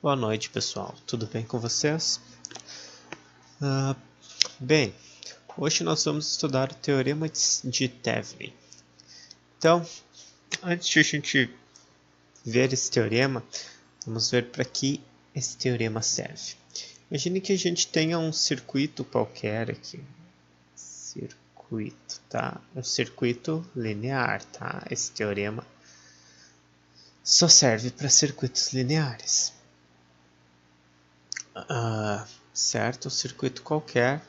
Boa noite, pessoal. Tudo bem com vocês? Bem, hoje nós vamos estudar o Teorema de Thevenin. Então, antes de a gente ver esse teorema, vamos ver para que esse teorema serve. Imagine que a gente tenha um circuito qualquer aqui. Circuito, tá? Um circuito linear, tá? Esse teorema só serve para circuitos lineares. Certo? Um circuito qualquer,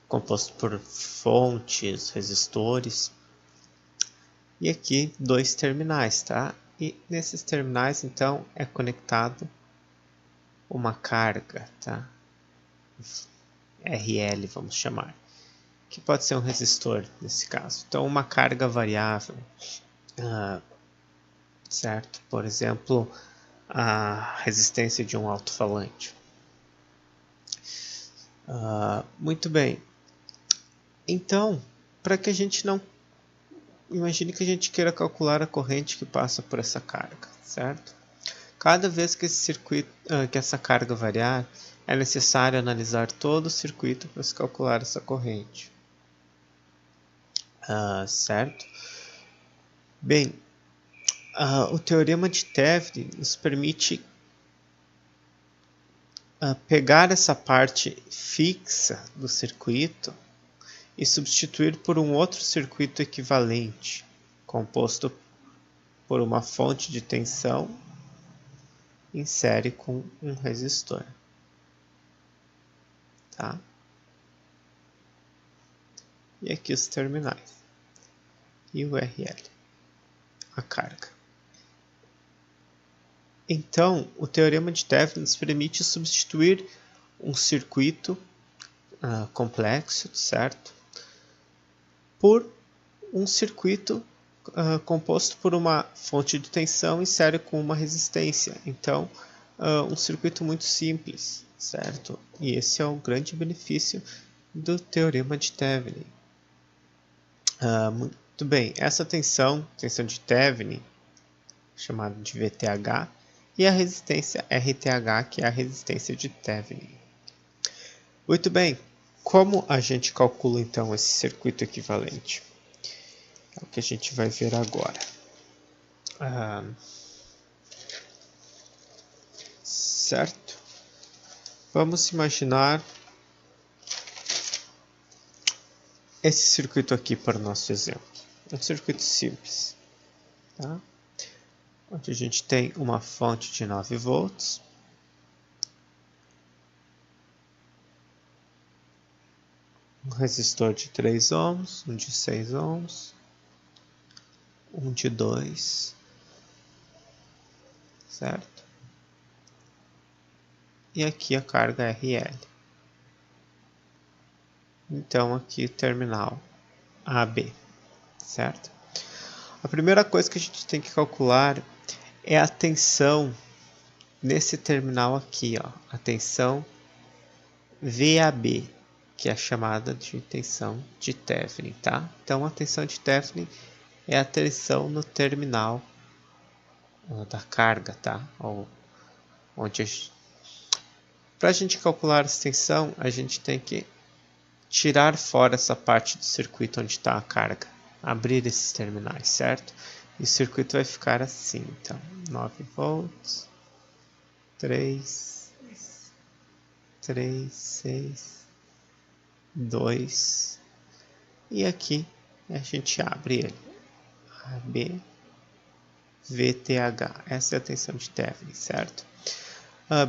composto por fontes, resistores, e aqui dois terminais, tá? E nesses terminais, então, é conectado uma carga, tá? RL, vamos chamar, que pode ser um resistor nesse caso. Então, uma carga variável, certo? Por exemplo, a resistência de um alto-falante. Muito bem. Então, para que a gente não... Imagine que a gente queira calcular a corrente que passa por essa carga, certo? Cada vez que esse circuito, que essa carga variar, é necessário analisar todo o circuito para se calcular essa corrente. Certo? Bem, o Teorema de Thevenin nos permite pegar essa parte fixa do circuito e substituir por um outro circuito equivalente, composto por uma fonte de tensão em série com um resistor. Tá? E aqui os terminais. E o RL, a carga. Então, o Teorema de Thevenin nos permite substituir um circuito complexo, certo? Por um circuito composto por uma fonte de tensão em série com uma resistência. Então, um circuito muito simples, certo? E esse é o grande benefício do Teorema de Thevenin. Muito bem, essa tensão de Thevenin, chamada de VTH, e a resistência RTH, que é a resistência de Thevenin. Muito bem, como a gente calcula então esse circuito equivalente? É o que a gente vai ver agora. Certo? Vamos imaginar esse circuito aqui para o nosso exemplo. Um circuito simples, tá? Onde a gente tem uma fonte de 9 volts, um resistor de 3 ohms, um de 6 ohms, um de 2, certo? E aqui a carga RL. Então aqui o terminal AB, certo? A primeira coisa que a gente tem que calcular é a tensão nesse terminal aqui, ó, a tensão VAB, que é a chamada de tensão de Thevenin, tá? Então a tensão de Thevenin é a tensão no terminal da carga, tá? Para a gente calcular essa tensão, a gente tem que tirar fora essa parte do circuito onde está a carga, abrir esses terminais, certo? E o circuito vai ficar assim, então, 9 volts, 3, 6, 2, e aqui a gente abre ele, AB, VTH, essa é a tensão de Thevenin, certo?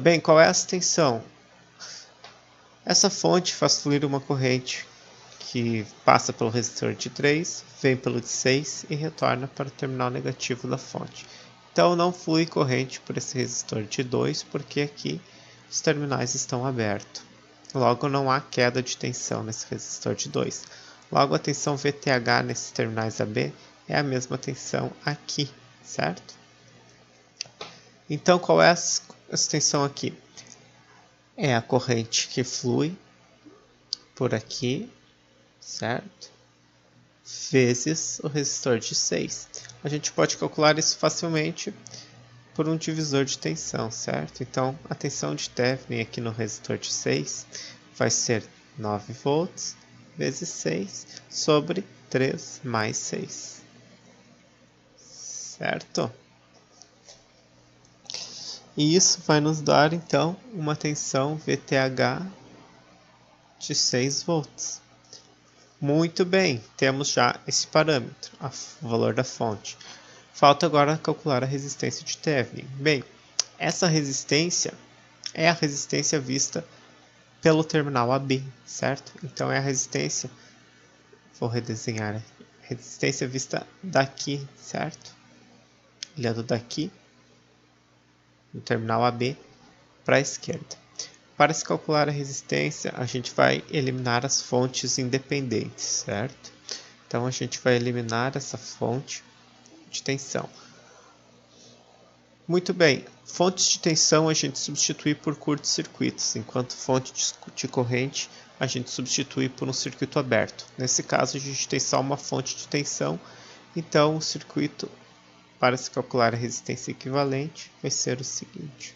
Bem, qual é essa tensão? Essa fonte faz fluir uma corrente que passa pelo resistor de 3, vem pelo de 6 e retorna para o terminal negativo da fonte. Então não flui corrente por esse resistor de 2, porque aqui os terminais estão abertos. Logo não há queda de tensão nesse resistor de 2. Logo a tensão VTH nesses terminais AB é a mesma tensão aqui, certo? Então qual é essa tensão aqui? É a corrente que flui por aqui, certo? Vezes o resistor de 6. A gente pode calcular isso facilmente por um divisor de tensão, certo? Então, a tensão de Thevenin aqui no resistor de 6 vai ser 9 volts vezes 6 sobre 3 mais 6, certo? E isso vai nos dar, então, uma tensão VTH de 6 volts. Muito bem, temos já esse parâmetro, o valor da fonte. Falta agora calcular a resistência de Thevenin. Bem, essa resistência é a resistência vista pelo terminal AB, certo? Então é a resistência, vou redesenhar, resistência vista daqui, certo? Olhando daqui, no terminal AB, para a esquerda. Para se calcular a resistência, a gente vai eliminar as fontes independentes, certo? Então a gente vai eliminar essa fonte de tensão. Muito bem, fontes de tensão a gente substitui por curtos-circuitos, enquanto fonte de corrente a gente substitui por um circuito aberto. Nesse caso a gente tem só uma fonte de tensão, então o circuito para se calcular a resistência equivalente vai ser o seguinte.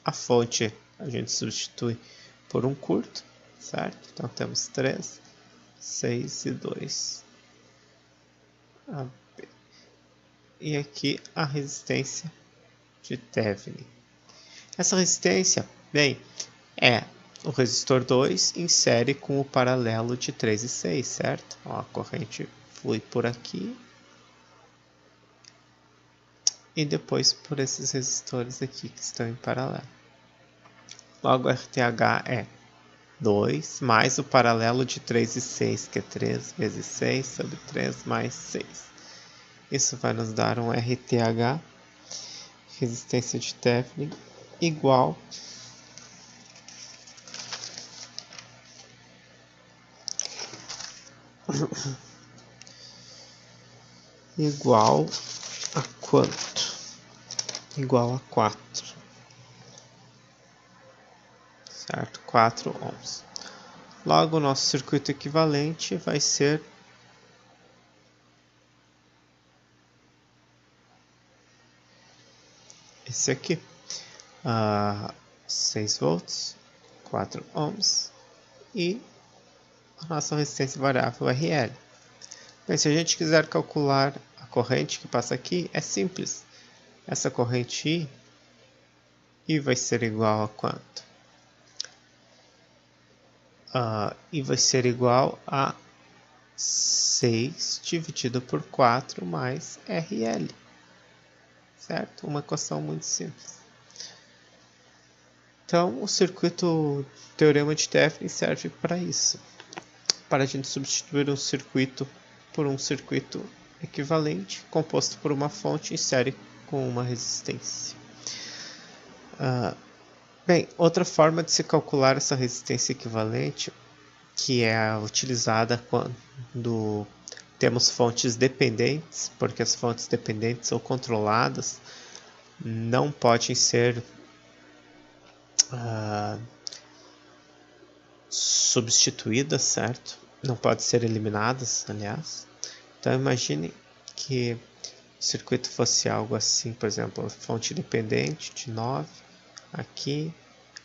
A fonte a gente substitui por um curto, certo? Então temos 3, 6 e 2. E aqui a resistência de Thevenin. Essa resistência, bem, é o resistor 2 em série com o paralelo de 3 e 6, certo? Ó, a corrente flui por aqui e depois por esses resistores aqui que estão em paralelo. Logo, RTH é 2 mais o paralelo de 3 e 6, que é 3 vezes 6 sobre 3 mais 6. Isso vai nos dar um RTH, resistência de Thevenin, igual a quanto? Igual a 4. Certo? 4 ohms. Logo, o nosso circuito equivalente vai ser esse aqui. 6 volts, 4 ohms e a nossa resistência variável RL. Bem, se a gente quiser calcular a corrente que passa aqui, é simples. Essa corrente I vai ser igual a quanto? I vai ser igual a 6 dividido por 4 mais RL. Certo? Uma equação muito simples. Então, o circuito teorema de Thevenin serve para isso. Para a gente substituir um circuito por um circuito equivalente, composto por uma fonte em série com uma resistência. Bem, outra forma de se calcular essa resistência equivalente, que é utilizada quando temos fontes dependentes, porque as fontes dependentes ou controladas não podem ser substituídas, certo? Não podem ser eliminadas, aliás. Então imagine que o circuito fosse algo assim, por exemplo, fonte dependente de 9, aqui,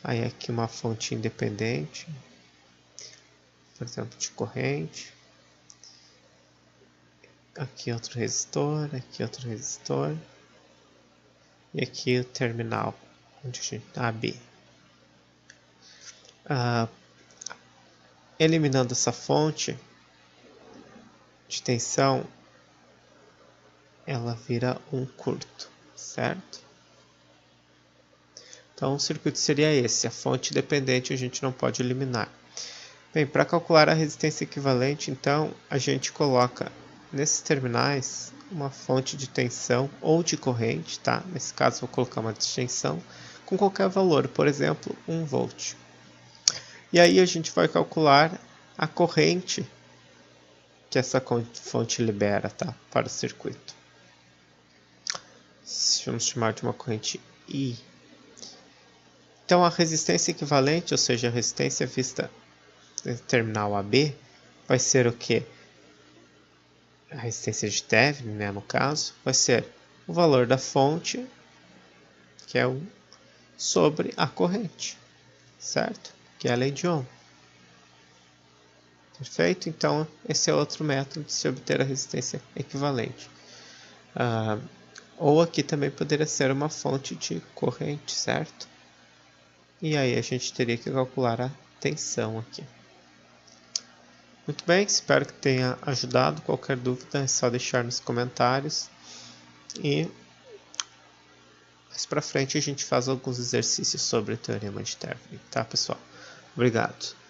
aí aqui uma fonte independente, por exemplo, de corrente, aqui outro resistor, e aqui o terminal, onde a gente AB. Eliminando essa fonte de tensão, ela vira um curto, certo? Então o circuito seria esse, a fonte dependente a gente não pode eliminar. Bem, para calcular a resistência equivalente, então a gente coloca nesses terminais uma fonte de tensão ou de corrente, tá? Nesse caso vou colocar uma distinção com qualquer valor, por exemplo, 1 volt. E aí a gente vai calcular a corrente que essa fonte libera, tá? Para o circuito. Vamos chamar de uma corrente I. Então a resistência equivalente, ou seja, a resistência vista no terminal AB, vai ser o que? A resistência de Thevenin, né, no caso, vai ser o valor da fonte, que é 1, sobre a corrente, certo? Que é a lei de Ohm. Perfeito? Então, esse é outro método de se obter a resistência equivalente. Ou aqui também poderia ser uma fonte de corrente, certo? E aí a gente teria que calcular a tensão aqui. Muito bem, espero que tenha ajudado. Qualquer dúvida é só deixar nos comentários. E mais pra frente a gente faz alguns exercícios sobre o teorema de Tervig, tá, pessoal? Obrigado.